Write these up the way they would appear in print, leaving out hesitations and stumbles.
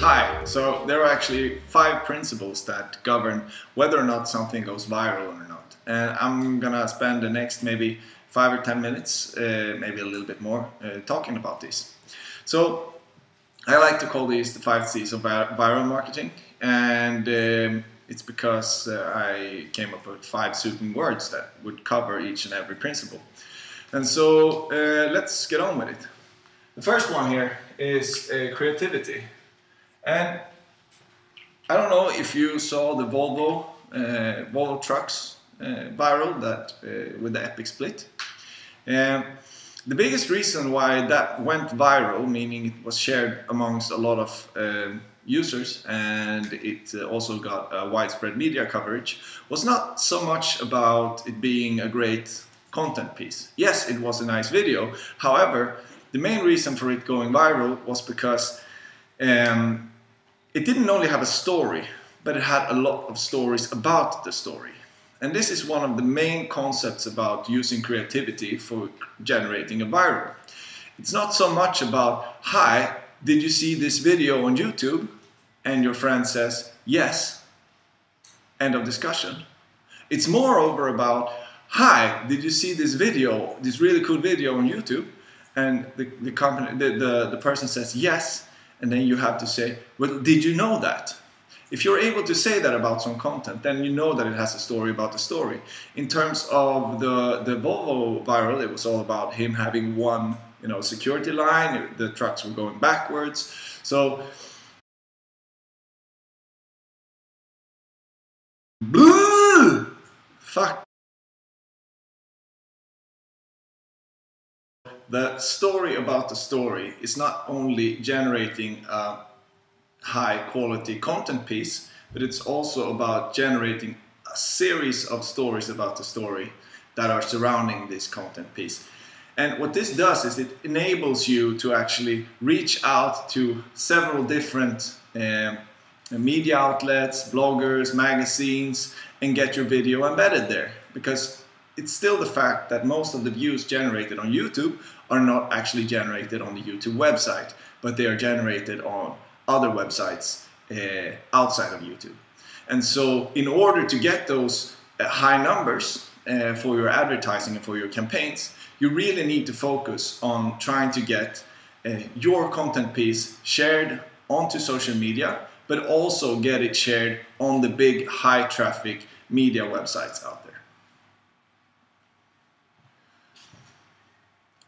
Hi, so there are actually 5 principles that govern whether or not something goes viral or not. And I'm gonna spend the next maybe 5 or 10 minutes, maybe a little bit more, talking about this. So I like to call these the 5 C's of viral marketing, and it's because I came up with 5 suiting words that would cover each and every principle. And so let's get on with it. The first one here is creativity. And I don't know if you saw the Volvo trucks viral that with the epic split. The biggest reason why that went viral, meaning it was shared amongst a lot of users and it also got widespread media coverage, was not so much about it being a great content piece. Yes, it was a nice video. However, the main reason for it going viral was because it didn't only have a story, but it had a lot of stories about the story. And this is one of the main concepts about using creativity for generating a viral. It's not so much about, hi, did you see this video on YouTube? And your friend says, yes. End of discussion. It's moreover about, hi, did you see this video, this really cool video on YouTube? And the person says, yes. And then you have to say, well, did you know that? If you're able to say that about some content, then you know that it has a story about the story. In terms of the Volvo viral, it was all about him having one, security line. The trucks were going backwards. So, fuck. The story about the story is not only generating a high quality content piece, but it's also about generating a series of stories about the story that are surrounding this content piece. And what this does is it enables you to actually reach out to several different media outlets, bloggers, magazines, and get your video embedded there. Because it's still the fact that most of the views generated on YouTube are not actually generated on the YouTube website, but they are generated on other websites outside of YouTube. And so in order to get those high numbers for your advertising and for your campaigns, you really need to focus on trying to get your content piece shared onto social media, but also get it shared on the big high traffic media websites out there.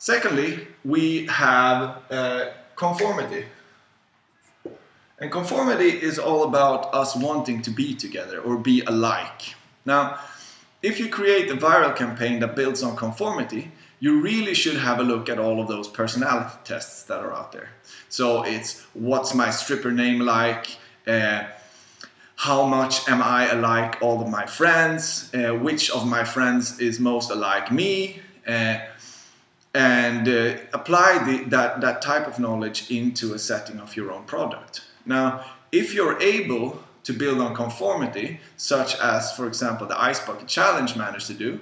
Secondly, we have conformity. And conformity is all about us wanting to be together or be alike. Now, if you create a viral campaign that builds on conformity, you really should have a look at all of those personality tests that are out there. So it's, what's my stripper name like? How much am I alike all of my friends? Which of my friends is most alike me? And apply that type of knowledge into a setting of your own product. Now, if you're able to build on conformity, such as, for example, the Ice Bucket Challenge managed to do,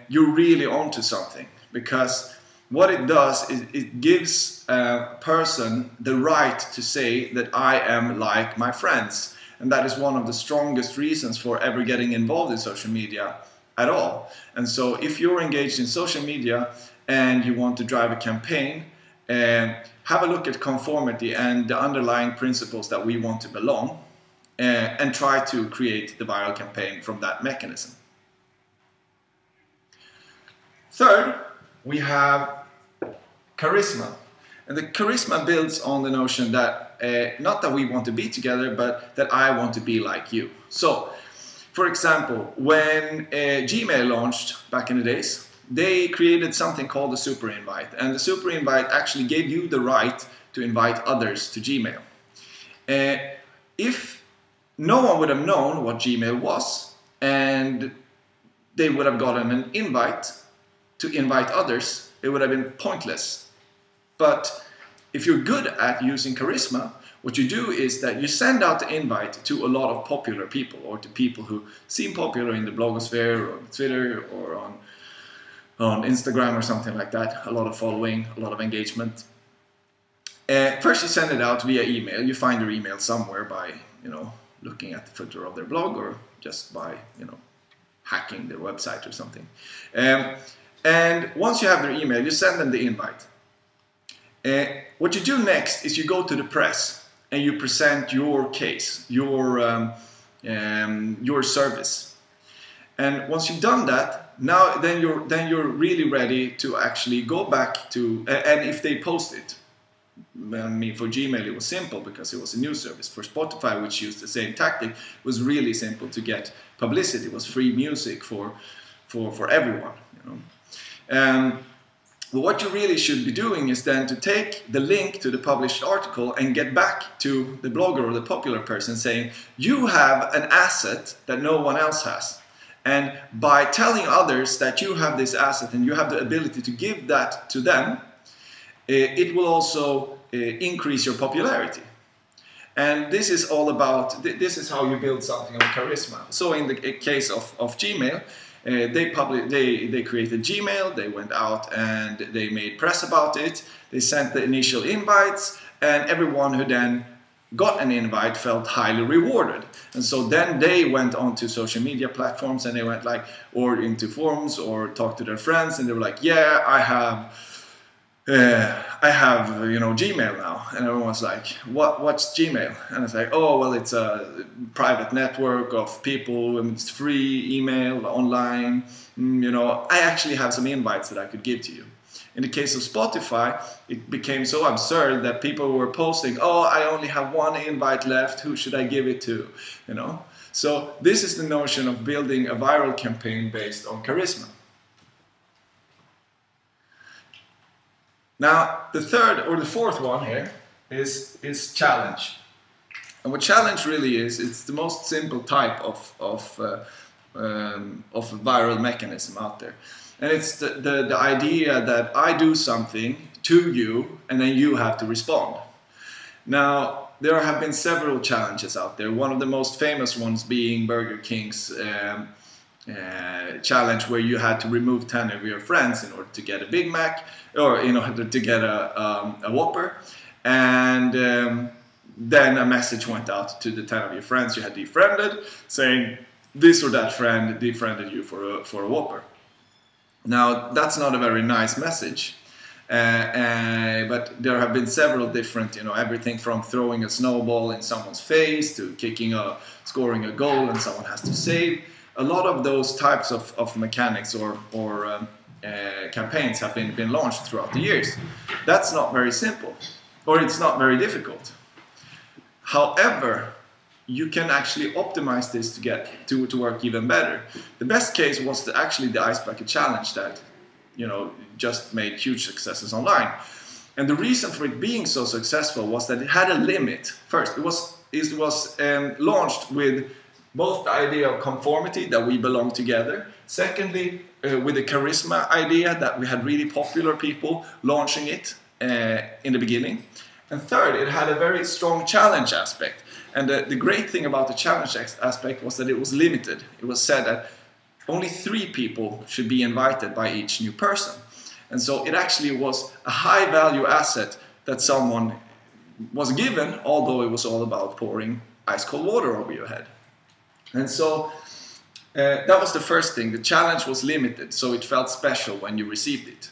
you're really onto something. Because what it does is it gives a person the right to say that I am like my friends. And that is one of the strongest reasons for ever getting involved in social media at all. And so if you're engaged in social media and you want to drive a campaign, have a look at conformity and the underlying principles that we want to belong, and try to create the viral campaign from that mechanism. Third, we have charisma. And the charisma builds on the notion that not that we want to be together, but that I want to be like you. So, for example, when Gmail launched back in the days, they created something called the super invite, and the super invite actually gave you the right to invite others to Gmail. If no one would have known what Gmail was and they would have gotten an invite to invite others, it would have been pointless. But if you're good at using charisma, what you do is that you send out the invite to a lot of popular people, or to people who seem popular in the blogosphere or Twitter or on Instagram or something like that, a lot of following, a lot of engagement. First you send it out via email. You find your email somewhere by, you know, looking at the footer of their blog, or just by, you know, hacking their website or something. And once you have their email, you send them the invite. What you do next is you go to the press and you present your case, your service. And once you've done that, now then you're really ready to actually go back to, and if they post it, I mean, for Gmail it was simple because it was a news service. For Spotify, which used the same tactic, it was really simple to get publicity. It was free music for everyone, you know. But what you really should be doing is then to take the link to the published article and get back to the blogger or the popular person saying, you have an asset that no one else has. And by telling others that you have this asset and you have the ability to give that to them, it will also increase your popularity. And this is all about, this is how you build something on charisma. So in the case of Gmail, they created Gmail, they went out and they made press about it, they sent the initial invites, and everyone who then got an invite felt highly rewarded. And so then they went onto social media platforms and they went like, or into forums or talked to their friends, and they were like, yeah, I have you know, Gmail now. And everyone was like, what's Gmail? And it's like, oh, well, it's a private network of people and it's free email online. You know, I actually have some invites that I could give to you. In the case of Spotify, it became so absurd that people were posting, oh, I only have one invite left, who should I give it to? You know, so this is the notion of building a viral campaign based on charisma. Now, the third or the fourth one here is challenge. And what challenge really is, it's the most simple type of viral mechanism out there. And it's the idea that I do something to you and then you have to respond. Now, there have been several challenges out there. One of the most famous ones being Burger King's challenge, where you had to remove 10 of your friends in order to get a Big Mac, or in order to get a Whopper, and then a message went out to the 10 of your friends you had defriended, saying this or that friend defriended you for a Whopper. Now that's not a very nice message, but there have been several different, you know, everything from throwing a snowball in someone's face to scoring a goal and someone has to save. A lot of those types of mechanics or campaigns have been launched throughout the years. That's not very simple, or it's not very difficult. However, you can actually optimize this to get to work even better. The best case was actually the Ice Bucket Challenge that, you know, just made huge successes online. And the reason for it being so successful was that it had a limit. First, it was launched with both the idea of conformity, that we belong together. Secondly, with the charisma idea, that we had really popular people launching it in the beginning. And third, it had a very strong challenge aspect. And the great thing about the challenge aspect was that it was limited. It was said that only 3 people should be invited by each new person. And so it actually was a high value asset that someone was given, although it was all about pouring ice cold water over your head. And so that was the first thing. The challenge was limited, so it felt special when you received it.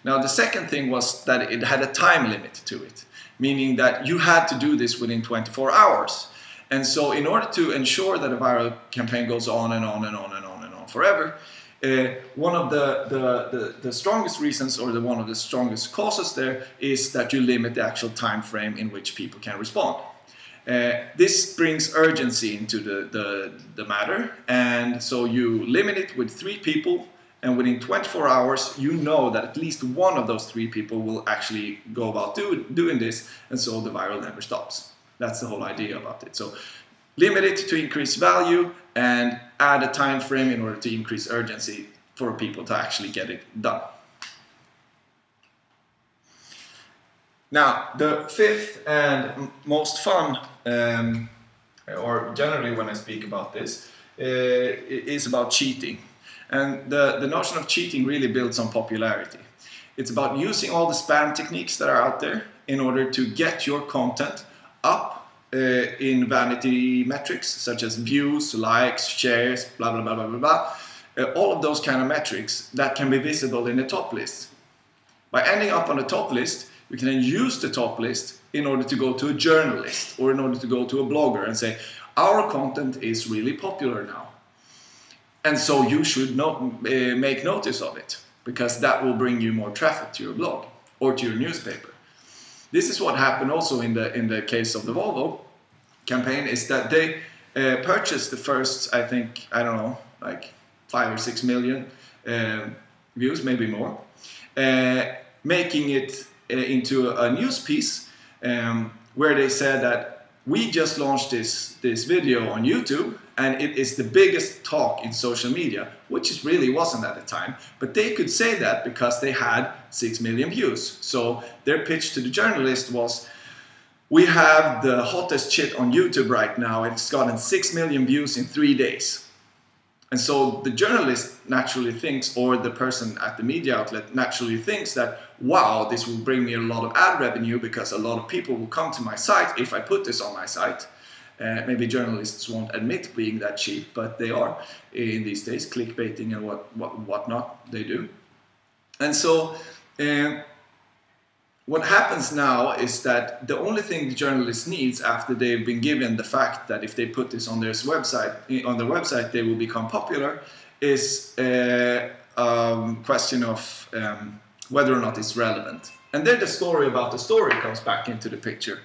Now the second thing was that it had a time limit to it, meaning that you had to do this within 24 hours. And so in order to ensure that a viral campaign goes on and on and on and on and on forever, one of the strongest reasons, or one of the strongest causes there, is that you limit the actual time frame in which people can respond. This brings urgency into the matter, and so you limit it with 3 people, and within 24 hours you know that at least one of those 3 people will actually go about doing this, and so the viral never stops. That's the whole idea about it. So limit it to increase value and add a time frame in order to increase urgency for people to actually get it done. Now, the fifth and most fun, or generally when I speak about this, is about cheating. And the notion of cheating really builds on popularity. It's about using all the spam techniques that are out there in order to get your content up in vanity metrics such as views, likes, shares, blah blah blah blah blah blah. All of those kind of metrics that can be visible in the top list. By ending up on the top list, we can then use the top list in order to go to a journalist or in order to go to a blogger and say, our content is really popular now. And so you should make notice of it, because that will bring you more traffic to your blog or to your newspaper. This is what happened also in the case of the Volvo campaign, is that they purchased the first, I think, I don't know, like 5 or 6 million views, maybe more, making it into a news piece where they said that we just launched this video on YouTube and it is the biggest talk in social media, which it really wasn't at the time, but they could say that because they had 6 million views. So their pitch to the journalist was, we have the hottest shit on YouTube right now, it's gotten 6 million views in 3 days. And so the journalist naturally thinks, or the person at the media outlet naturally thinks that, wow, this will bring me a lot of ad revenue because a lot of people will come to my site if I put this on my site. Maybe journalists won't admit being that cheap, but they are in these days, clickbaiting and whatnot they do. And so what happens now is that the only thing the journalist needs after they've been given the fact that if they put this on their website they will become popular is a question of whether or not it's relevant. And then the story about the story comes back into the picture.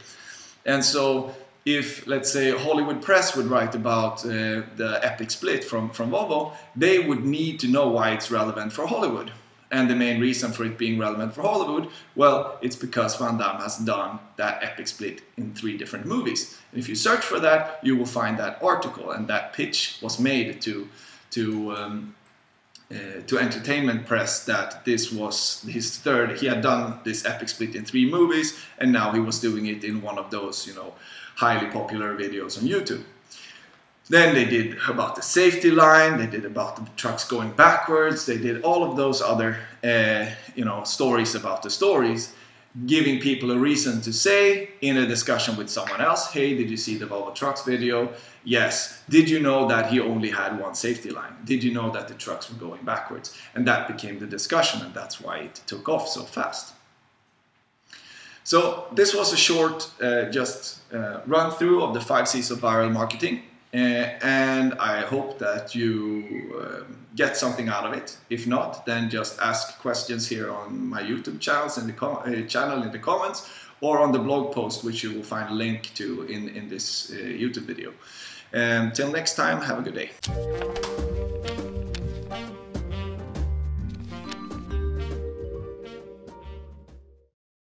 And so if, let's say, Hollywood Press would write about the epic split from Volvo, they would need to know why it's relevant for Hollywood. And the main reason for it being relevant for Hollywood, well, it's because Van Damme has done that epic split in 3 different movies. And if you search for that, you will find that article, and that pitch was made to entertainment press that this was his third. He had done this epic split in 3 movies, and now he was doing it in one of those, you know, highly popular videos on YouTube. Then they did about the safety line, they did about the trucks going backwards, they did all of those other stories about the stories, giving people a reason to say in a discussion with someone else, hey, did you see the Volvo Trucks video? Yes. Did you know that he only had 1 safety line? Did you know that the trucks were going backwards? And that became the discussion, and that's why it took off so fast. So this was a short run through of the 5 C's of viral marketing. And I hope that you get something out of it. If not, then just ask questions here on my YouTube channels in the comments, or on the blog post, which you will find a link to in this YouTube video. Till next time, have a good day.